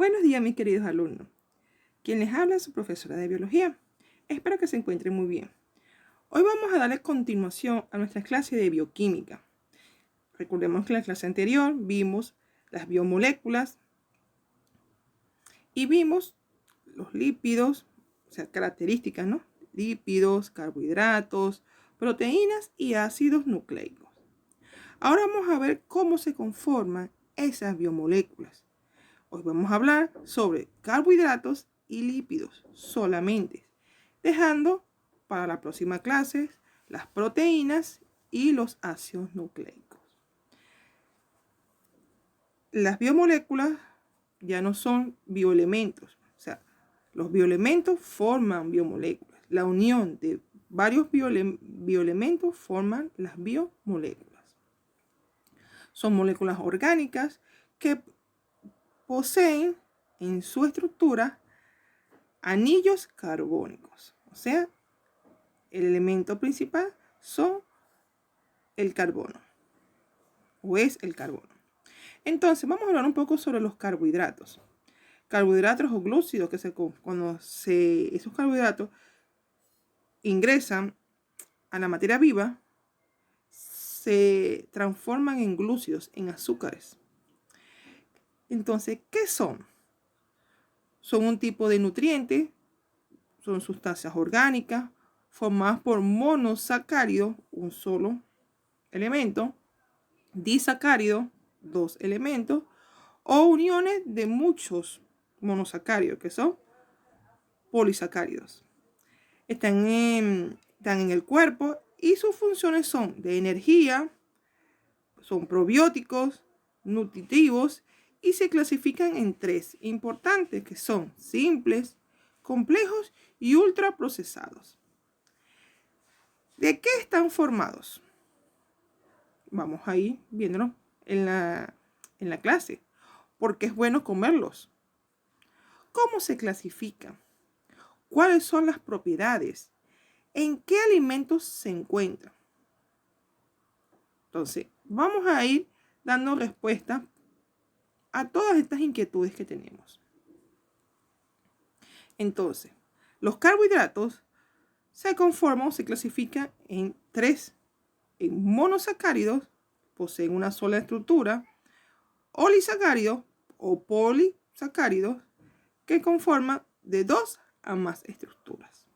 Buenos días, mis queridos alumnos. Quien les habla es su profesora de biología. Espero que se encuentren muy bien. Hoy vamos a darle continuación a nuestra clase de bioquímica. Recordemos que en la clase anterior vimos las biomoléculas y vimos los lípidos, o sea, características, ¿no? Lípidos, carbohidratos, proteínas y ácidos nucleicos. Ahora vamos a ver cómo se conforman esas biomoléculas. Hoy vamos a hablar sobre carbohidratos y lípidos solamente, dejando para la próxima clase las proteínas y los ácidos nucleicos. Las biomoléculas ya no son bioelementos, o sea, los bioelementos forman biomoléculas. La unión de varios bioelementos forman las biomoléculas. Son moléculas orgánicas que poseen en su estructura anillos carbónicos. O sea, el elemento principal son el carbono. O es el carbono. Entonces, vamos a hablar un poco sobre los carbohidratos. Carbohidratos o glúcidos, cuando esos carbohidratos ingresan a la materia viva, se transforman en glúcidos, en azúcares. Entonces, ¿qué son? Son un tipo de nutriente, son sustancias orgánicas formadas por monosacáridos, un solo elemento, disacáridos, dos elementos, o uniones de muchos monosacáridos, que son polisacáridos. Están en el cuerpo y sus funciones son de energía, son probióticos, nutritivos y se clasifican en tres importantes que son simples, complejos y ultraprocesados. ¿De qué están formados? Vamos a ir viéndolo en la clase. Porque es bueno comerlos. ¿Cómo se clasifican? ¿Cuáles son las propiedades? ¿En qué alimentos se encuentran? Entonces, vamos a ir dando respuesta a todas estas inquietudes que tenemos. Entonces, los carbohidratos se conforman o se clasifican en tres. En monosacáridos, poseen una sola estructura, olisacáridos o polisacáridos, que conforman de dos a más estructuras.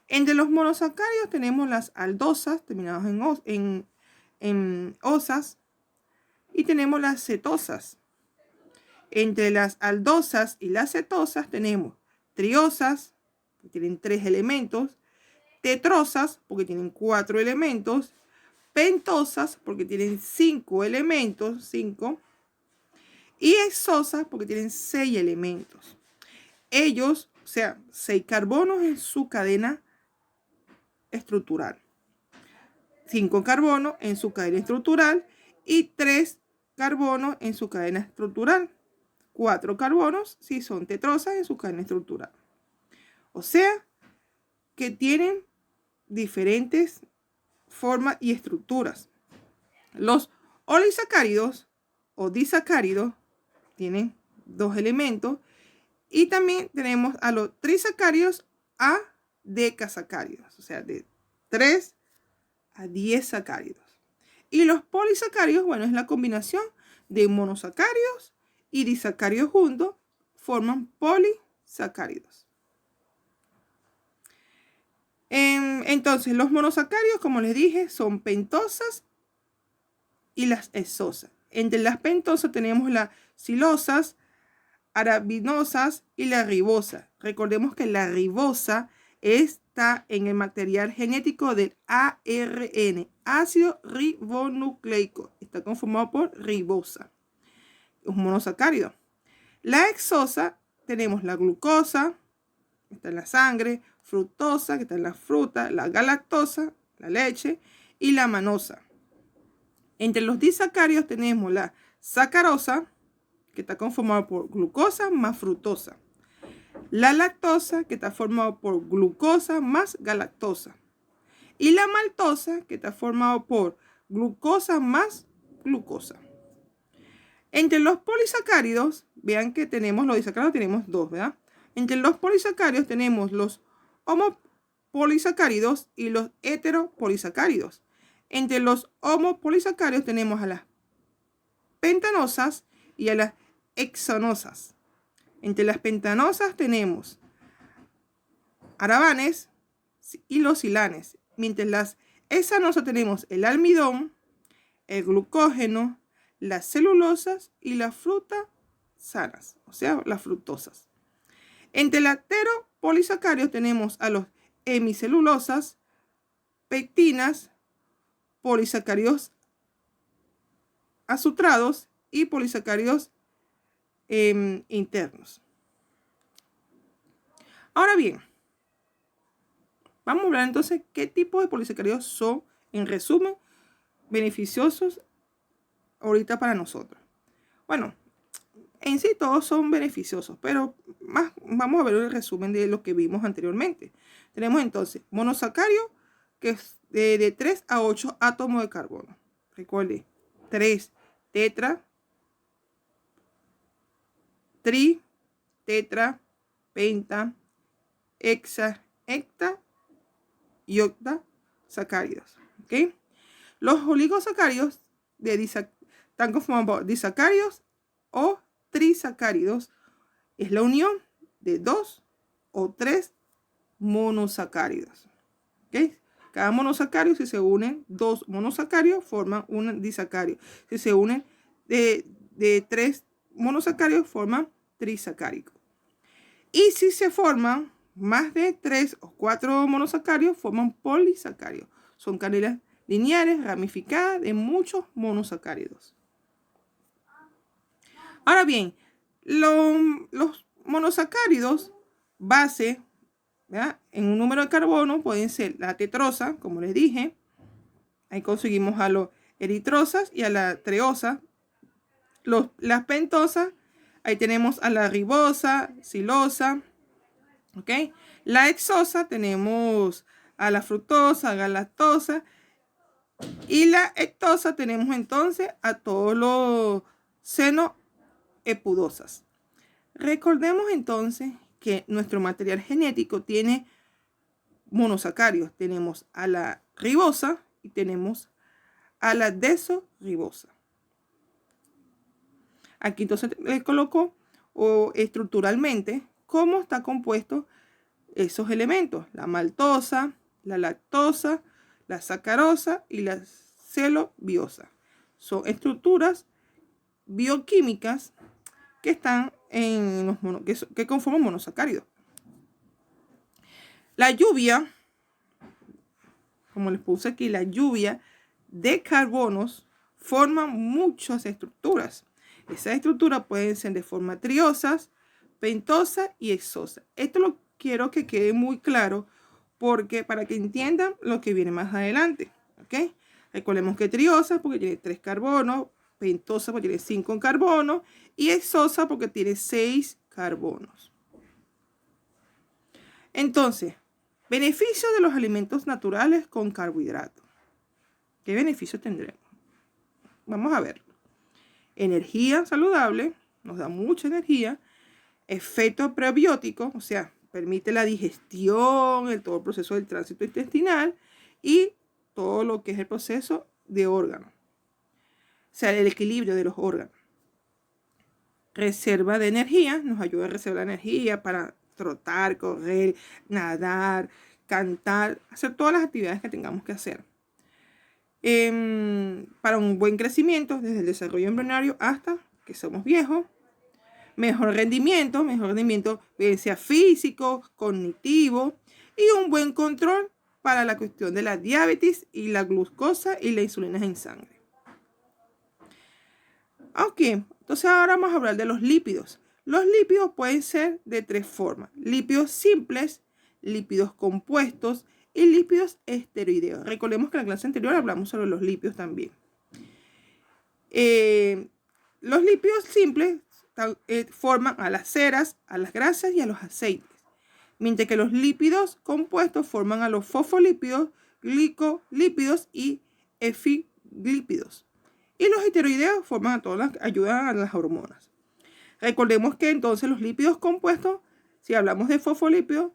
Entre los monosacáridos tenemos las aldosas, terminadas en osas, y tenemos las cetosas. Entre las aldosas y las cetosas tenemos triosas, que tienen 3 elementos, tetrosas, porque tienen 4 elementos, pentosas, porque tienen 5 elementos, 5, y hexosas, porque tienen 6 elementos. Ellos, o sea, 6 carbonos en su cadena estructural, 5 carbonos en su cadena estructural y 3 carbonos en su cadena estructural. 4 carbonos si son tetrosas en su cadena estructural. O sea, que tienen diferentes formas y estructuras. Los olisacáridos o disacáridos tienen 2 elementos. Y también tenemos a los trisacáridos a decasacáridos, o sea, de 3 a 10 sacáridos. Y los polisacáridos, bueno, es la combinación de monosacáridos y disacáridos juntos, forman polisacáridos. Entonces, los monosacáridos, como les dije, son pentosas y las hexosas. Entre las pentosas tenemos las silosas, arabinosas y la ribosa. Recordemos que la ribosa está en el material genético del ARN, ácido ribonucleico. Está conformado por ribosa, un monosacárido. La hexosa tenemos la glucosa, que está en la sangre, fructosa, que está en la fruta, la galactosa, la leche, y la manosa. Entre los disacáridos tenemos la sacarosa, que está conformado por glucosa más fructosa. La lactosa, que está formado por glucosa más galactosa. Y la maltosa, que está formado por glucosa más glucosa. Entre los polisacáridos vean que tenemos los disacáridos, tenemos dos, ¿verdad? Entre los polisacáridos tenemos los homopolisacáridos y los heteropolisacáridos. Entre los homopolisacáridos tenemos a las pentanosas y a las hexanosas. Entre las pentanosas tenemos aravanes y los silanes. Mientras las hexanosas tenemos el almidón, el glucógeno, las celulosas y las frutas sanas, o sea, las fructosas. Entre las heteropolisacáridos tenemos a los hemicelulosas, pectinas, polisacáridos azucarados y polisacáridos internos. Ahora bien, vamos a hablar entonces qué tipo de polisacáridos son, en resumen, beneficiosos ahorita para nosotros. Bueno, en sí todos son beneficiosos, pero vamos a ver el resumen de lo que vimos anteriormente. Tenemos entonces monosacárido, que es de 3 a 8 átomos de carbono. Recuerde, 3 tetra, tri, tetra, penta, hexa, hecta y octa sacáridos. ¿Okay? Los oligosacáridos están conformados por disacáridos o trisacáridos. Es la unión de 2 o 3 monosacáridos. ¿Okay? Cada monosacárido, si se unen 2 monosacáridos, forman un disacárido. Si se unen de 3 monosacáridos, forman trisacáridos. Y si se forman más de 3 o 4 monosacáridos, forman polisacáridos. Son cadenas lineares ramificadas de muchos monosacáridos. Ahora bien, los monosacáridos base, ¿verdad?, en un número de carbono pueden ser la tetrosa, como les dije. Ahí conseguimos a los eritrosas y a la treosa. Las pentosas, ahí tenemos a la ribosa, silosa. ¿Ok? La hexosa tenemos a la fructosa, a la galactosa. Y la hectosa tenemos entonces a todos los senoepudosas. Recordemos entonces que nuestro material genético tiene monosacáridos. Tenemos a la ribosa y tenemos a la desoribosa. Aquí entonces les coloco estructuralmente cómo está compuesto esos elementos: la maltosa, la lactosa, la sacarosa y la celobiosa. Son estructuras bioquímicas que están que conforman monosacáridos. La lluvia, como les puse aquí, la lluvia de carbonos forma muchas estructuras. Esas estructuras pueden ser de forma triosas, pentosas y hexosa. Esto lo quiero que quede muy claro porque para que entiendan lo que viene más adelante. ¿Ok? Recordemos que triosa porque tiene 3 carbonos, pentosa porque tiene 5 carbonos y hexosa porque tiene 6 carbonos. Entonces, beneficios de los alimentos naturales con carbohidratos. ¿Qué beneficios tendremos? Vamos a ver. Energía saludable, nos da mucha energía. Efecto prebiótico, o sea, permite la digestión, todo el proceso del tránsito intestinal y todo lo que es el proceso de órganos. O sea, el equilibrio de los órganos. Reserva de energía, nos ayuda a reservar energía para trotar, correr, nadar, cantar, hacer todas las actividades que tengamos que hacer. Para un buen crecimiento, desde el desarrollo embrionario hasta que somos viejos. Mejor rendimiento, bien sea físico, cognitivo y un buen control para la cuestión de la diabetes y la glucosa y la insulina en sangre. Ok, entonces ahora vamos a hablar de los lípidos. Los lípidos pueden ser de 3 formas: lípidos simples, lípidos compuestos y lípidos esteroideos. Recordemos que en la clase anterior hablamos sobre los lípidos también. Los lípidos simples forman a las ceras, a las grasas y a los aceites, mientras que los lípidos compuestos forman a los fosfolípidos, glicolípidos y efiglípidos. Y los esteroideos forman ayudan a las hormonas. Recordemos que entonces los lípidos compuestos, si hablamos de fosfolípidos,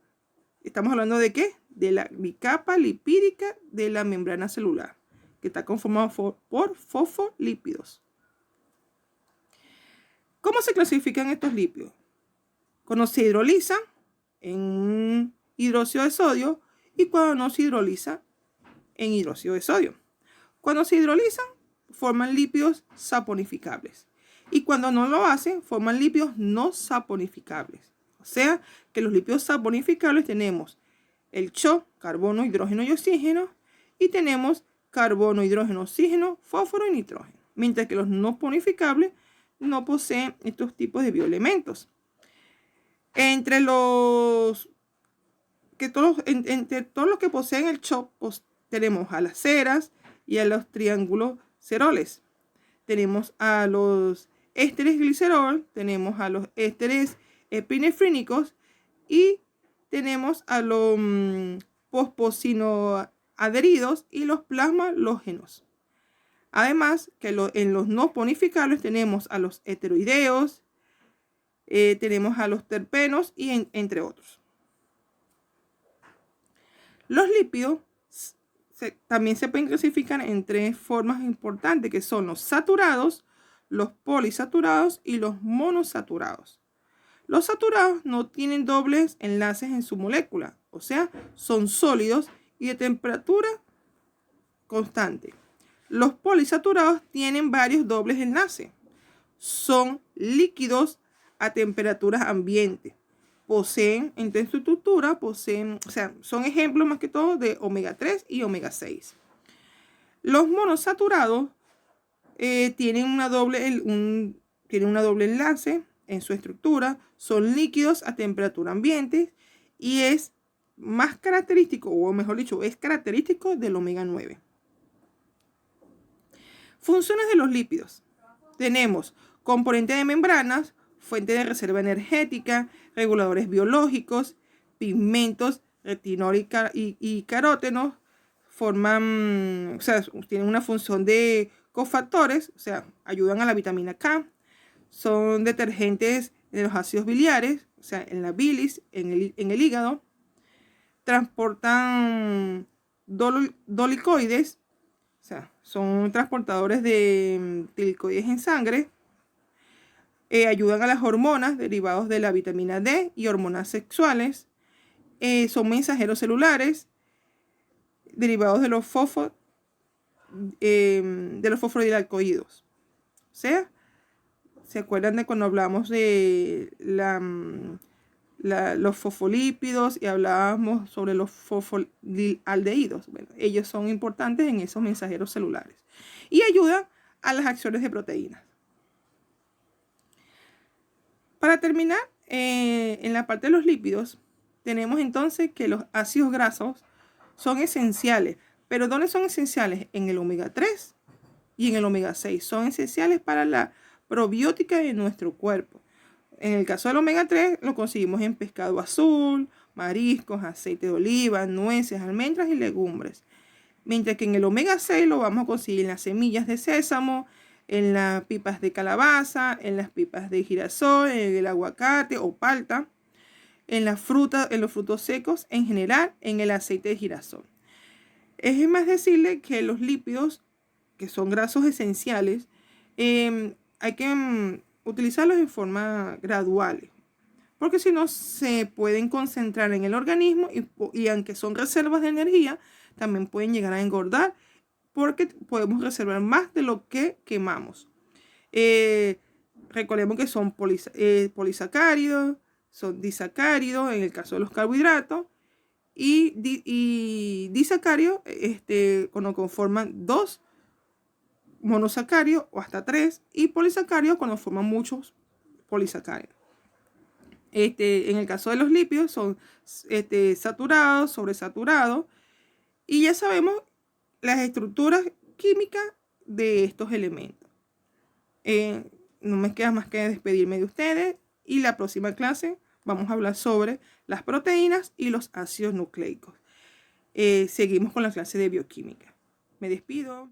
estamos hablando de ¿qué? De la bicapa lipídica de la membrana celular, que está conformado por fosfolípidos. ¿Cómo se clasifican estos lípidos? Cuando se hidrolizan en hidróxido de sodio y cuando no se hidroliza en hidróxido de sodio. Cuando se hidrolizan, forman lípidos saponificables. Y cuando no lo hacen, forman lípidos no saponificables. O sea, que los lípidos saponificables tenemos el CHO, carbono, hidrógeno y oxígeno, y tenemos carbono, hidrógeno, oxígeno, fósforo y nitrógeno. Mientras que los no saponificables no poseen estos tipos de bioelementos. Entre todos los que poseen el CHO, tenemos a las ceras y a los triángulos ceroles. Tenemos a los ésteres glicerol, tenemos a los ésteres epinefrínicos y tenemos a los posposinoadheridos y los plasmalógenos. Además, que en los no ponificables tenemos a los heteroideos, tenemos a los terpenos y entre otros. Los lípidos también se pueden clasificar en tres formas importantes, que son los saturados, los polisaturados y los monosaturados. Los saturados no tienen dobles enlaces en su molécula, o sea, son sólidos y de temperatura constante. Los polisaturados tienen varios dobles enlaces. Son líquidos a temperaturas ambientes. Poseen, entre su estructura, son ejemplos más que todo de omega 3 y omega 6. Los monosaturados tienen una doble enlace en su estructura, son líquidos a temperatura ambiente y es más característico, o mejor dicho, es característico del omega 9. Funciones de los lípidos. Tenemos componente de membranas, fuente de reserva energética, reguladores biológicos, pigmentos, retinol y carótenos, tienen una función de cofactores, o sea, ayudan a la vitamina K, son detergentes en los ácidos biliares, o sea, en la bilis, en el hígado, transportan dolicoides, o sea, son transportadores de tilicoides en sangre, ayudan a las hormonas derivados de la vitamina D y hormonas sexuales, son mensajeros celulares derivados de los fosforilalcoídos. O sea, ¿se acuerdan de cuando hablamos de los fosfolípidos y hablábamos sobre los fosfolaldehídos? Bueno, ellos son importantes en esos mensajeros celulares y ayudan a las acciones de proteínas. Para terminar, en la parte de los lípidos, tenemos entonces que los ácidos grasos son esenciales. ¿Pero dónde son esenciales? En el omega 3 y en el omega 6. Son esenciales para la probiótica de nuestro cuerpo. En el caso del omega 3 lo conseguimos en pescado azul, mariscos, aceite de oliva, nueces, almendras y legumbres. Mientras que en el omega 6 lo vamos a conseguir en las semillas de sésamo, en las pipas de calabaza, en las pipas de girasol, en el aguacate o palta, en las frutas, en los frutos secos, en general, en el aceite de girasol. Es más decirle que los lípidos, que son grasos esenciales, hay que utilizarlos en forma gradual, porque si no se pueden concentrar en el organismo y aunque son reservas de energía, también pueden llegar a engordar porque podemos reservar más de lo que quemamos. Recordemos que son polisacáridos, son disacáridos en el caso de los carbohidratos y disacáridos cuando conforman 2 monosacáridos o hasta 3 y polisacáridos cuando forman muchos polisacáridos. En el caso de los lípidos son saturados, sobresaturados y ya sabemos las estructuras químicas de estos elementos. No me queda más que despedirme de ustedes y la próxima clase vamos a hablar sobre las proteínas y los ácidos nucleicos. Seguimos con la clase de bioquímica. Me despido.